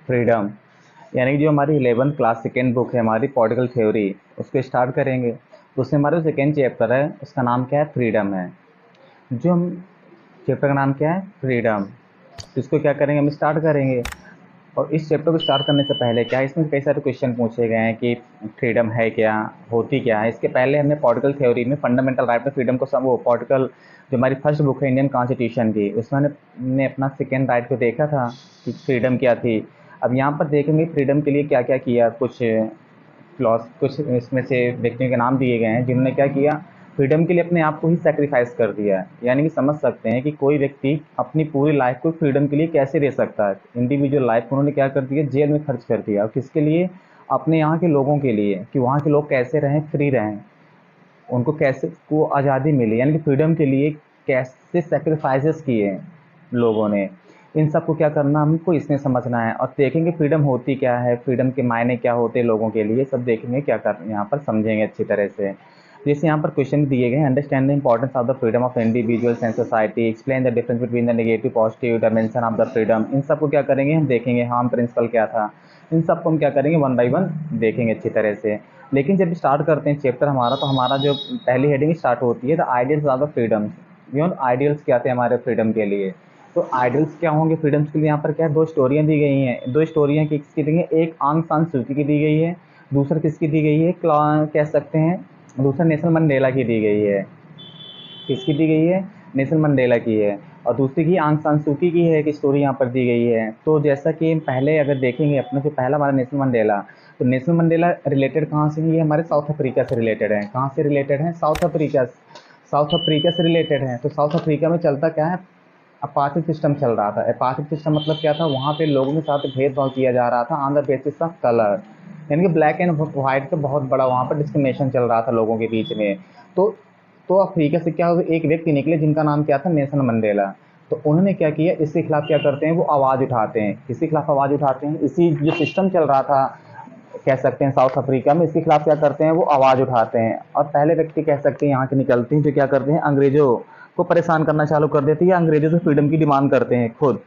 Freedom. यानी कि जो हमारी 11th क्लास सेकेंड बुक है हमारी पॉलिटिकल थ्योरी, उसको स्टार्ट करेंगे। तो उसमें हमारा सेकेंड चैप्टर है, उसका नाम क्या है, फ्रीडम है। जो हम चैप्टर का नाम क्या है, फ्रीडम। तो इसको क्या करेंगे, हम स्टार्ट करेंगे। और इस चैप्टर को स्टार्ट करने से पहले क्या है, इसमें कई सारे क्वेश्चन पूछे गए हैं कि फ्रीडम है क्या, होती क्या है। इसके पहले हमने पॉलिटिकल थ्योरी में फंडामेंटल राइट ऑफ फ्रीडम को सब वो पॉलिटिकल जो हमारी फर्स्ट बुक है इंडियन कॉन्स्टिट्यूशन की, उसमें हमने अपना सेकेंड राइट को देखा था कि फ्रीडम क्या थी। अब यहाँ पर देखेंगे फ्रीडम के लिए क्या क्या किया। कुछ क्लॉज, कुछ इसमें से व्यक्तियों के नाम दिए गए हैं जिन्होंने क्या किया, फ्रीडम के लिए अपने आप को ही सेक्रीफाइस कर दिया है। यानी कि समझ सकते हैं कि कोई व्यक्ति अपनी पूरी लाइफ को फ्रीडम के लिए कैसे दे सकता है। इंडिविजुअल लाइफ को उन्होंने क्या कर दिया, जेल में खर्च कर दिया। और किसके लिए, अपने यहाँ के लोगों के लिए, कि वहाँ के लोग कैसे रहें, फ्री रहें, उनको कैसे को आज़ादी मिली। यानी कि फ्रीडम के लिए कैसे सेक्रीफाइसेस किए हैं लोगों ने। इन सब को क्या करना, हमको इसमें समझना है। और देखेंगे फ्रीडम होती क्या है, फ्रीडम के मायने क्या होते हैं लोगों के लिए, सब देखेंगे क्या कर यहाँ पर समझेंगे अच्छी तरह से। जैसे यहाँ पर क्वेश्चन दिए गए हैं, understand the importance of the freedom of individuals and society, explain the difference between the negative positive dimension of the freedom. इन सब को क्या करेंगे, हम देखेंगे हार्म प्रिंसिपल क्या था। इन सब को हम क्या करेंगे, वन बाई वन देखेंगे अच्छी तरह से। लेकिन जब स्टार्ट करते हैं चैप्टर हमारा, तो हमारा जो पहली हेडिंग स्टार्ट होती है the ideals of the freedom. You ideals क्या थे हमारे फ्रीडम के लिए। तो आइडियल्स क्या होंगे फ्रीडम्स के लिए, यहाँ पर क्या है, दो स्टोरियाँ दी गई हैं। दो स्टोरियाँ किसकी दी गई हैं, एक आंग सान सूची की दी गई है, दूसरा किसकी दी गई है, कह सकते हैं दूसरा नेल्सन मंडेला की दी गई है। किसकी दी गई है, नेल्सन मंडेला की है। और दूसरी की आंग सान सूची की है, एक स्टोरी यहाँ पर दी गई है। तो जैसा कि पहले अगर देखेंगे अपने से, पहला हमारा नेल्सन मंडेला, तो नेल्सन मंडेला रिलेटेड कहाँ से, ये हमारे साउथ अफ्रीका से रिलेटेड है। कहाँ से रिलेटेड है, साउथ अफ्रीका। साउथ अफ्रीका से रिलेटेड है। तो साउथ अफ्रीका में चलता क्या है, अपार्थिव सिस्टम चल रहा था। अपार्थिव सिस्टम मतलब क्या था, वहाँ पे लोगों के साथ भेदभाव किया जा रहा था on the basis of colour. यानी कि ब्लैक एंड वाइट का बहुत बड़ा वहाँ पर डिस्क्रिमिनेशन चल रहा था लोगों के बीच में। तो तो अफ्रीका से क्या हुआ, एक व्यक्ति निकले जिनका नाम क्या था, नेल्सन मंडेला। तो उन्होंने क्या किया, इसके खिलाफ क्या करते हैं, वो आवाज़ उठाते हैं। किसके खिलाफ आवाज़ उठाते हैं, इसी जो सिस्टम चल रहा था कह सकते हैं साउथ अफ्रीका में, इसके खिलाफ क्या करते हैं, वो आवाज़ उठाते हैं। और पहले व्यक्ति कह सकते हैं यहाँ के निकलते हैं जो क्या करते हैं, अंग्रेजों को परेशान करना चालू कर देते हैं, या अंग्रेजों से फ्रीडम की डिमांड करते हैं खुद।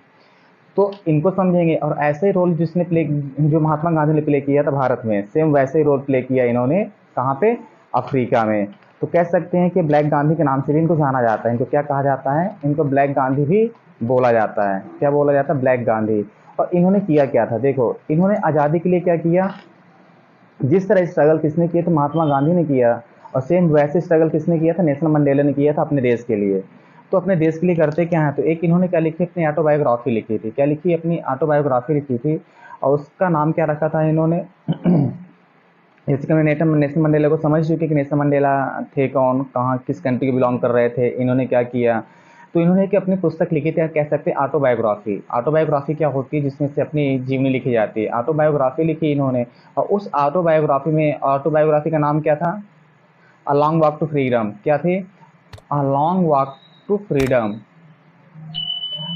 तो इनको समझेंगे। और ऐसे ही रोल जिसने प्ले, जो महात्मा गांधी ने प्ले किया था भारत में, सेम वैसे ही रोल प्ले किया इन्होंने कहाँ पे, अफ्रीका में। तो कह सकते हैं कि ब्लैक गांधी के नाम से भी इनको जाना जाता है। इनको क्या कहा जाता है, इनको ब्लैक गांधी भी बोला जाता है। क्या बोला जाता है, ब्लैक गांधी। और इन्होंने किया क्या था, देखो इन्होंने आज़ादी के लिए क्या किया, जिस तरह स्ट्रगल किसने किया था, महात्मा गांधी ने किया। और सेम वैसे स्ट्रगल किसने किया था, नेल्सन मंडेला ने किया था अपने देश के लिए। तो अपने देश के लिए करते क्या है, तो एक इन्होंने क्या लिखी, अपनी ऑटोबायोग्राफी लिखी थी। क्या लिखी, अपनी ऑटोबायोग्राफी लिखी थी। और उसका नाम क्या रखा था इन्होंने जैसे कि नेल्सन मंडेला को समझ चुके कि नेल्सन मंडेला थे कौन, कहाँ किस कंट्री को बिलोंग कर रहे थे, इन्होंने क्या किया। तो इन्होंने कि अपनी पुस्तक लिखी थी, कह सकते हैं ऑटोबायोग्राफी। ऑटोबायोग्राफी क्या होती है, जिसमें से अपनी जीवनी लिखी जाती है, ऑटोबायोग्राफी लिखी इन्होंने। और उस ऑटोबायोग्राफी में, ऑटोबायोग्राफी का नाम क्या था, a long walk to freedom. क्या थी, a long walk to freedom.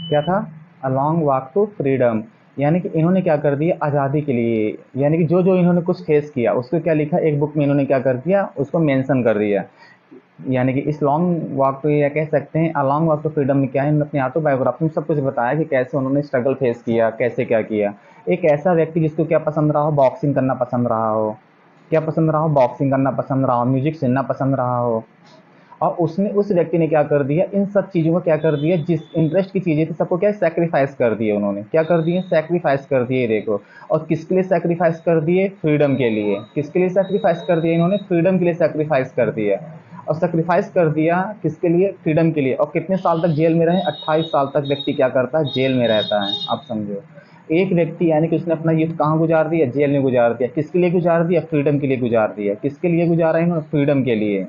क्या था, a long walk to freedom. यानी कि इन्होंने क्या कर दिया, आज़ादी के लिए, यानी कि जो जो इन्होंने कुछ फेस किया उसको क्या लिखा, एक बुक में इन्होंने क्या कर दिया, उसको मेंशन कर दिया। यानी कि इस लॉन्ग वॉक टू, या कह सकते हैं a long walk to freedom में क्या है, इन्होंने अपनी ऑटोबायोग्राफी में सब कुछ बताया कि कैसे उन्होंने स्ट्रगल फेस किया, कैसे क्या किया। एक ऐसा व्यक्ति जिसको क्या पसंद रहा हो, बॉक्सिंग करना पसंद रहा हो, क्या पसंद रहा हो, बॉक्सिंग करना पसंद रहा हो, म्यूजिक सुनना पसंद रहा हो। और उसने, उस व्यक्ति ने क्या कर दिया, इन सब चीज़ों को क्या कर दिया, जिस इंटरेस्ट की चीज़ें थी सबको क्या सेक्रीफाइस कर दिए उन्होंने। क्या कर दिए, सेक्रीफाइस कर दिए, देखो। और किसके लिए सेक्रीफाइस कर दिए, फ्रीडम के लिए। किसके लिए सेक्रीफाइस कर दिया इन्होंने, फ्रीडम के लिए सेक्रीफाइस कर दिया। और सेक्रीफाइस कर दिया किसके लिए, फ्रीडम के लिए। और कितने साल तक जेल में रहे, 28 साल तक व्यक्ति क्या करता है, जेल में रहता है। आप समझो, एक व्यक्ति यानी कि उसने अपना यूथ कहाँ गुजार दिया, जेल में गुजार दिया। किसके लिए गुजार दिया, फ्रीडम के लिए गुजार दिया। किसके लिए गुजारा इन्होंने, फ्रीडम के लिए।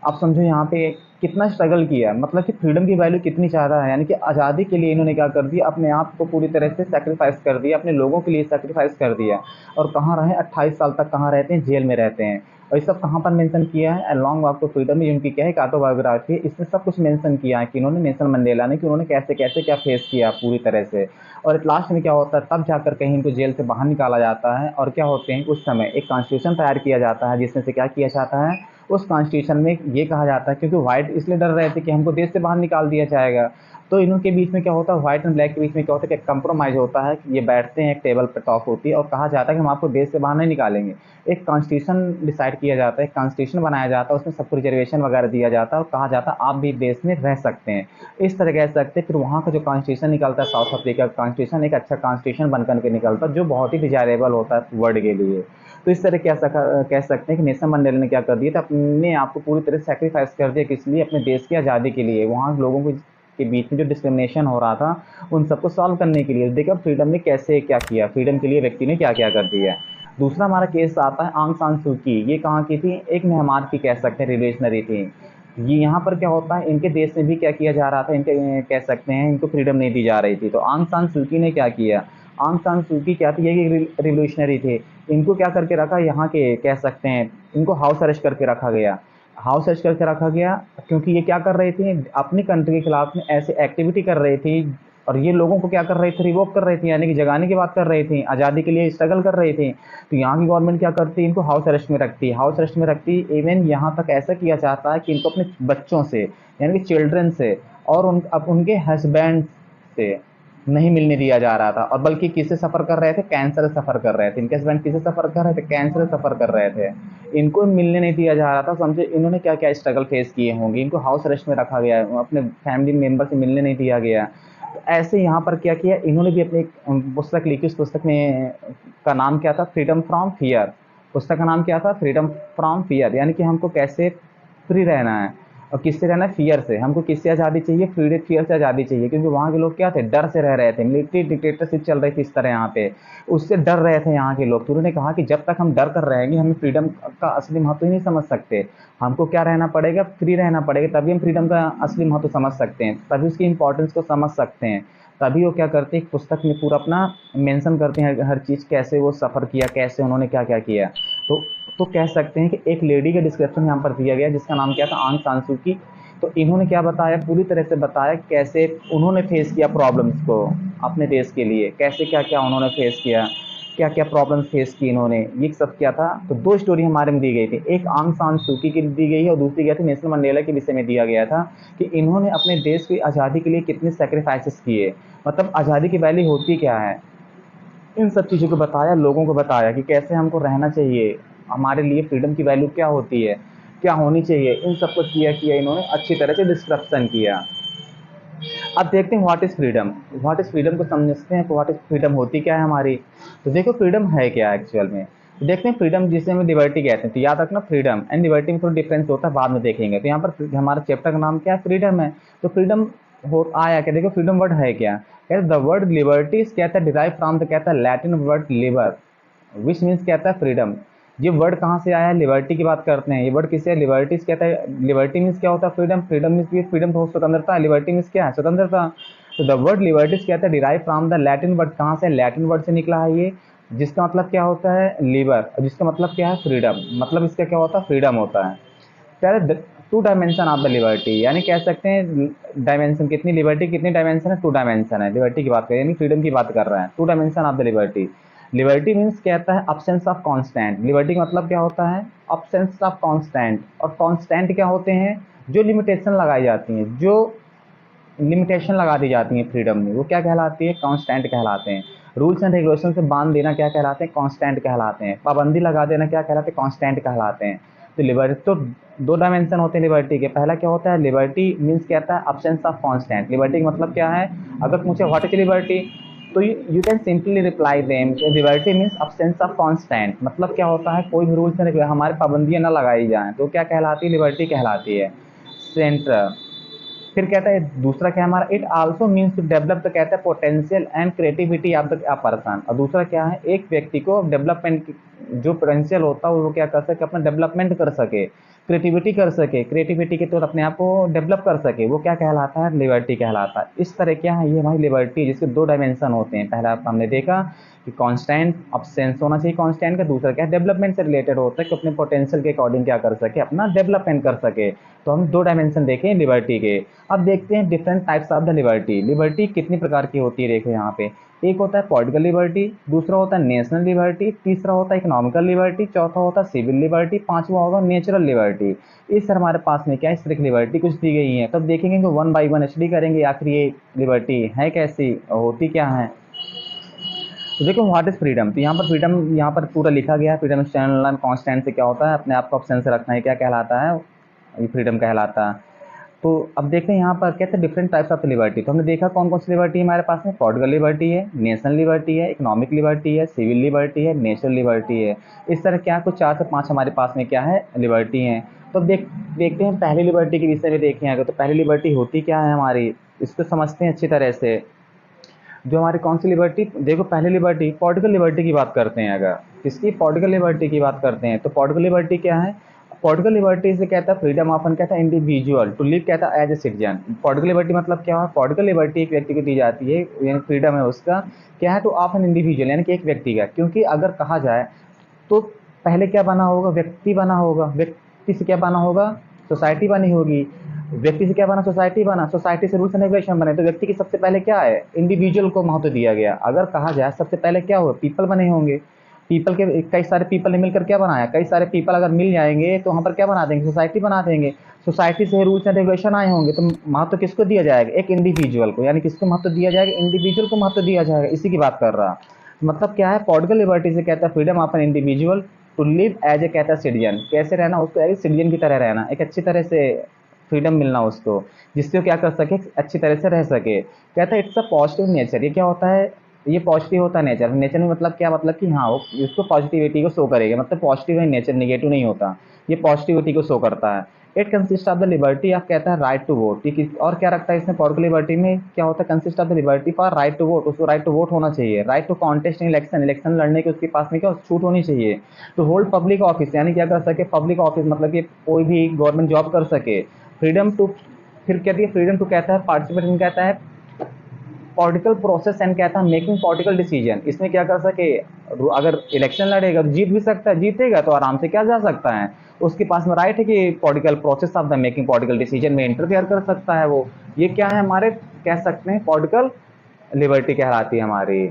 आप समझो यहाँ पे कितना स्ट्रगल किया, मतलब कि फ्रीडम की वैल्यू कितनी ज़्यादा है। यानी कि आज़ादी के लिए इन्होंने क्या कर दिया, अपने आप को पूरी तरह से सेक्रीफाइस कर दिया, अपने लोगों के लिए सेक्रीफाइस कर दिया। और कहाँ रहे, 28 साल तक कहाँ रहते हैं, जेल में रहते हैं। और ये सब कहाँ पर मेंशन किया है, लॉन्ग वॉक टू फ्रीडम में, उनकी क्या है, ऑटोबायोग्राफी है, इसमें सब कुछ मेंशन किया है कि इन्होंने, नेल्सन मंडेला ने, कि उन्होंने कैसे कैसे क्या फेस किया पूरी तरह से। और लास्ट में क्या होता है, तब जाकर कहीं इनको जेल से बाहर निकाला जाता है। और क्या होते हैं, उस समय एक कॉन्स्टिट्यूशन तैयार किया जाता है, जिसमें से क्या किया जाता है, उस कॉन्स्टिट्यूशन में ये कहा जाता है, क्योंकि व्हाइट इसलिए डर रहे थे कि हमको देश से बाहर निकाल दिया जाएगा, तो इन के बीच में क्या होता है, व्हाइट एंड ब्लैक के बीच में क्या होता है कि कंप्रोमाइज़ होता है कि ये बैठते हैं, एक टेबल पर टॉक होती है और कहा जाता है कि हम आपको देश से बाहर नहीं निकालेंगे। एक कॉन्स्टिट्यूशन डिसाइड किया जाता है, एक कॉन्स्टिट्यूशन बनाया जाता है, उसमें सबको रिजर्वेशन वगैरह दिया जाता है और कहा जाता है आप भी देश में रह सकते हैं। इस तरह कह सकते हैं। फिर वहाँ का जो कॉन्स्टिट्यूशन निकलता है साउथ अफ्रीका का कॉन्स्टिट्यूशन, एक अच्छा कॉन्स्टिट्यूशन बन कर के निकलता है जो बहुत ही डिजायरेबल होता है वर्ल्ड के लिए। तो इस तरह कह सकते हैं कि नेल्सन मंडेला ने क्या कर दिया था, अपने आप को पूरी तरह सेक्रीफाइस कर दिया, किस लिए, अपने देश की आज़ादी के लिए। वहाँ लोगों को के बीच में जो डिस्क्रिमिनेशन हो रहा था उन सबको सॉल्व करने के लिए। देखिए फ्रीडम ने कैसे क्या किया, फ्रीडम के लिए व्यक्ति ने क्या क्या कर दिया है। दूसरा हमारा केस आता है आंग सान सू की। ये कहाँ की थी, एक म्यांमार की कह सकते हैं, रिवोल्यूशनरी थी। ये यहाँ पर क्या होता है, इनके देश में भी क्या किया जा रहा था, इनके कह सकते हैं इनको फ्रीडम नहीं दी जा रही थी। तो आंग सान सू की ने क्या किया, आंग सान सू की क्या थी, ये रिवोल्यूशनरी थे। इनको क्या करके रखा, यहाँ के कह सकते हैं इनको हाउस अरेस्ट करके रखा गया। हाउस अरेस्ट करके रखा गया क्योंकि ये क्या कर रही थी, अपनी कंट्री के खिलाफ में ऐसे एक्टिविटी कर रही थी और ये लोगों को क्या कर रही थी, रिवोक कर रही थी, यानी कि जगाने की बात कर रही थी, आज़ादी के लिए स्ट्रगल कर रही थी। तो यहाँ की गवर्नमेंट क्या करती, इनको हाउस अरेस्ट में रखती, हाउस अरेस्ट में रखती। इवन यहाँ तक ऐसा किया जाता है कि इनको अपने बच्चों से, यानी कि चिल्ड्रन से और उनके हस्बैंड से नहीं मिलने दिया जा रहा था। और बल्कि किससे सफ़र कर रहे थे, कैंसर सफ़र कर रहे थे। इनके हस्बैंड किससे सफ़र कर रहे थे, कैंसर सफ़र कर रहे थे। इनको मिलने नहीं दिया जा रहा था। समझे इन्होंने क्या क्या स्ट्रगल फेस किए होंगे। इनको हाउस अरेस्ट में रखा गया है, अपने फैमिली मेम्बर से मिलने नहीं दिया गया। तो ऐसे यहाँ पर क्या किया, इन्होंने भी अपनी एक पुस्तक लिखी। उस पुस्तक में का नाम क्या था, फ्रीडम फ्रॉम फियर। पुस्तक का नाम क्या था, फ्रीडम फ्रॉम फियर, यानी कि हमको कैसे फ्री रहना है और किससे रहना है, फियर से। हमको किससे आज़ादी चाहिए, फ्रीडम फियर से आज़ादी चाहिए। क्योंकि वहाँ के लोग क्या थे, डर से रह रहे थे, मिलिट्री डिक्टेटरशिप चल रही थी इस तरह यहाँ पे, उससे डर रहे थे यहाँ के लोग। तो उन्होंने कहा कि जब तक हम डर कर रहेंगे हमें फ्रीडम का असली महत्व ही नहीं समझ सकते। हमको क्या रहना पड़ेगा, फ्री रहना पड़ेगा, तभी हम फ्रीडम का असली महत्व समझ सकते हैं, तभी उसकी इंपॉर्टेंस को समझ सकते हैं। तभी वो क्या करते हैं, पुस्तक में पूरा अपना मेंशन करते हैं हर चीज़, कैसे वो सफ़र किया, कैसे उन्होंने क्या क्या किया। तो तो कह सकते हैं कि एक लेडी का डिस्क्रिप्शन यहाँ पर दिया गया जिसका नाम क्या था, आंग सान सू की। तो इन्होंने क्या बताया, पूरी तरह से बताया कैसे उन्होंने फेस किया प्रॉब्लम्स को अपने देश के लिए, कैसे क्या क्या उन्होंने फेस किया, क्या क्या प्रॉब्लम्स फेस की इन्होंने, ये सब क्या था। तो दो स्टोरी हमारे में दी गई थी, एक आंग सान सू की दी गई है और दूसरी क्या थी, नेल्सन मंडेला के विषय में दिया गया था कि इन्होंने अपने देश की आज़ादी के लिए कितने सेक्रीफाइसेस किए, मतलब आज़ादी की वैल्यू होती क्या है। इन सब चीज़ों को बताया, लोगों को बताया कि कैसे हमको रहना चाहिए, हमारे लिए फ्रीडम की वैल्यू क्या होती है, क्या होनी चाहिए। इन सब कुछ किया इन्होंने अच्छी तरह से डिस्क्रिप्शन किया। अब देखते हैं what is freedom. What is freedom को समझते हैं कि व्हाट इज़ फ्रीडम होती क्या है हमारी। तो देखो फ्रीडम है क्या एक्चुअल में। तो देखते हैं फ्रीडम जिसे हम लिबर्टी कहते हैं। तो याद रखना फ्रीडम एंड लिबर्टी में थोड़ा डिफरेंस होता है, बाद में देखेंगे। तो यहाँ पर हमारा चैप्टर का नाम क्या है, फ्रीडम है। तो फ्रीडम हो आया क्या, देखो फ्रीडम वर्ड है क्या, कहते द वर्ड लिबर्टी कहता है डिराइव फ्रॉम, तो कहता है Latin word Libre which means कहता है फ्रीडम। ये वर्ड कहाँ से आया है, लिबर्टी की बात करते हैं। ये वर्ड किससे है, लिबर्टी कहता है। लिबर्टी मीन्स क्या होता है, फ्रीडम। फ्रीडम मीन्स फ्रीडम तो स्वतंत्रता, लिबर्टी मीन्स क्या है, स्वतंत्रता। तो द वर्ड लिबर्टीज कहता है derive from the Latin word, कहाँ से, लैटिन वर्ड से निकला है ये, जिसका मतलब क्या होता है, लिबर, जिसका मतलब क्या है, फ्रीडम। मतलब इसका क्या होता है, फ्रीडम होता है। पहले two dimension of the liberty, यानी कह सकते हैं डायमेंशन कितनी, लिबर्टी कितनी डायमेंशन है, टू डायमेंशन है। लिबर्टी की बात करें यानी फ्रीडम की बात कर रहे हैं, two dimension of the liberty. Liberty means कहता है अब्सेंस ऑफ कांस्टेंट। लिबर्टी का मतलब क्या होता है, अब्सेंस ऑफ कांस्टेंट। और कांस्टेंट क्या होते हैं, जो लिमिटेशन लगाई जाती हैं, जो लिमिटेशन लगा दी जाती हैं फ्रीडम में, वो क्या कहलाती है, कांस्टेंट कहलाते हैं। रूल्स एंड रेगुलेशन से बांध देना क्या कहलाते हैं, कांस्टेंट कहलाते हैं। पाबंदी लगा देना क्या कहलाते हैं, कांस्टेंट कहलाते हैं। तो लिबर्टी तो दो डायमेंशन होते हैं लिबर्टी के। पहला क्या होता है, लिबर्टी मीन्स कहता है अब्सेंस ऑफ कांस्टेंट। लिबर्टी का मतलब क्या है, अगर पूछे व्हाट इज लिबर्टी, तो you can simply reply them liberty means absence of constant. मतलब क्या होता है, कोई भी रूल्स एंड हमारे पाबंदियाँ ना लगाई जाएँ, तो क्या कहलाती है, लिबर्टी कहलाती है। सेंटर फिर कहता है दूसरा क्या हमारा, it also means to develop, तो कहता है potential and creativity of the person. और दूसरा क्या है, एक व्यक्ति को डेवलपमेंट जो पोटेंशियल होता है वो क्या कर सके, अपना डेवलपमेंट कर सके, क्रिएटिविटी कर सके, क्रिएटिविटी के तौर अपने आप को डेवलप कर सके, वो क्या कहलाता है, लिबर्टी कहलाता है। इस तरह क्या है, ये हमारी लिबर्टी जिसके दो डायमेंशन होते हैं। पहला हमने देखा कि कांस्टेंट अब्सेंस होना चाहिए कांस्टेंट का, दूसरा क्या है, डेवलपमेंट से रिलेटेड होता है कि अपने पोटेंशियल के अकॉर्डिंग क्या कर सके, अपना डेवलपमेंट कर सके। तो हम दो डायमेंशन देखें लिबर्टी के। अब देखते हैं different types of the liberty. Liberty कितनी प्रकार की होती है, देखो यहाँ पे एक होता है पॉलिटिकल लिबर्टी, दूसरा होता है नेशनल लिबर्टी, तीसरा होता है इकोनॉमिकल लिबर्टी, चौथा होता है सिविल लिबर्टी, पांचवा होगा नेचुरल लिबर्टी। इस सर हमारे पास में क्या है, इस तरह की लिबर्टी कुछ दी गई है। तब देखेंगे कि वन बाई वन स्टडी करेंगे आखिर ये लिबर्टी है कैसी, होती क्या है। तो देखो व्हाट इज फ्रीडम, तो यहाँ पर फ्रीडम यहाँ पर पूरा लिखा गया है। फ्रीडम स्टैंड कॉन्स्टेंट से क्या होता है, अपने आप को ऑप्शन से रखना है, क्या कहलाता है, ये फ्रीडम कहलाता है। तो अब देखते हैं यहाँ पर कहते हैं डिफरेंट टाइप्स ऑफ लिबर्टी। तो हमने देखा कौन कौन सी लिबर्टी है हमारे पास में, पॉलिटिकल लिबर्टी है, नेशनल लिबर्टी है, इकोनॉमिक लिबर्टी है, सिविल लिबर्टी है, नेचुरल लिबर्टी है। इस तरह क्या कुछ 4 से 5 हमारे पास में क्या है, लिबर्टी हैं। तो देखते हैं पहली लिबर्टी के विषय में देखें अगर, तो पहली लिबर्टी होती क्या है हमारी, इसको समझते हैं अच्छी तरह से। जो हमारी कौन सी लिबर्टी, देखो पहली लिबर्टी पॉलिटिकल लिबर्टी की बात करते हैं अगर, किसकी, पॉलिटिकल लिबर्टी की बात करते हैं। तो पॉलिटिकल लिबर्टी क्या है, पॉलिटिकल लिबर्टी से कहता है फ्रीडम अपन कहता है इंडिविजुअल टू लिव कहता है as a citizen. Political liberty मतलब क्या है, पॉलिटिकल लिबर्टी एक व्यक्ति को दी जाती है, यानी फ्रीडम है उसका क्या है, टू ऑफ एन इंडिविजुअल यानी कि एक व्यक्ति का। क्योंकि अगर कहा जाए तो पहले क्या बना होगा, व्यक्ति बना होगा, व्यक्ति से क्या बना होगा, सोसाइटी बनी होगी, व्यक्ति से क्या बना, सोसाइटी बना, सोसाइटी से रूल्स एंड रेगुलेशन बने। तो व्यक्ति की सबसे पहले क्या है, इंडिविजुअल को महत्व दिया गया। अगर कहा जाए सबसे पहले क्या हुआ, पीपल बने होंगे, पीपल के कई सारे पीपल ने मिलकर क्या बनाया, कई सारे पीपल अगर मिल जाएंगे तो वहाँ पर क्या बना देंगे, सोसाइटी बना देंगे। सोसाइटी से रूल्स एंड रेगुलेशन आए होंगे, तो महत्व किसको दिया जाएगा, एक इंडिविजुअल को, यानी किसको महत्व दिया जाएगा, इंडिविजुअल को महत्व दिया जाएगा। इसी की बात कर रहा। मतलब क्या है, पॉलिटिकल लिबर्टी से कहता है freedom of an individual to live as a कहता है सिटीजन, कैसे रहना उसको, एज सिटीजन की तरह रहना, एक अच्छी तरह से फ्रीडम मिलना उसको, जिससे वो क्या कर सके, अच्छी तरह से रह सके। कहता है इट्स अ पॉजिटिव नेचर, ये क्या होता है, ये पॉजिटिव होता है नेचर। नेचर में मतलब क्या, मतलब कि हाँ वो इसको पॉजिटिविटी को शो करेगा, मतलब पॉजिटिव है नेचर, निगेटिव नहीं होता, ये पॉजिटिविटी को शो करता है। It consist of the liberty of कहता है राइट टू वोट, और क्या रखता है इसमें, पॉलिटिकल लिबर्टी में क्या होता है, consist of the liberty for right to vote, उसको राइट टू वोट होना चाहिए, right to contest in election, election लड़ने के उसके पास में क्या छूट होनी चाहिए। टू होल्ड पब्लिक ऑफिस यानी क्या कर सके, पब्लिक ऑफिस मतलब कि कोई भी गवर्नमेंट जॉब कर सके। फ्रीडम टू, फिर कहती है फ्रीडम टू कहता है पार्टिसिपेट इन कहता है पॉलिटिकल प्रोसेस एंड कहता है मेकिंग पॉलिटिकल डिसीजन, इसमें क्या कर सके, अगर इलेक्शन लड़ेगा तो जीत भी सकता है, जीतेगा तो आराम से क्या जा सकता है, उसके पास में राइट है कि political process of the making political decision में इंटरफेयर कर सकता है वो। ये क्या है हमारे, कह सकते हैं पॉलिटिकल लिबर्टी कहलाती है हमारी।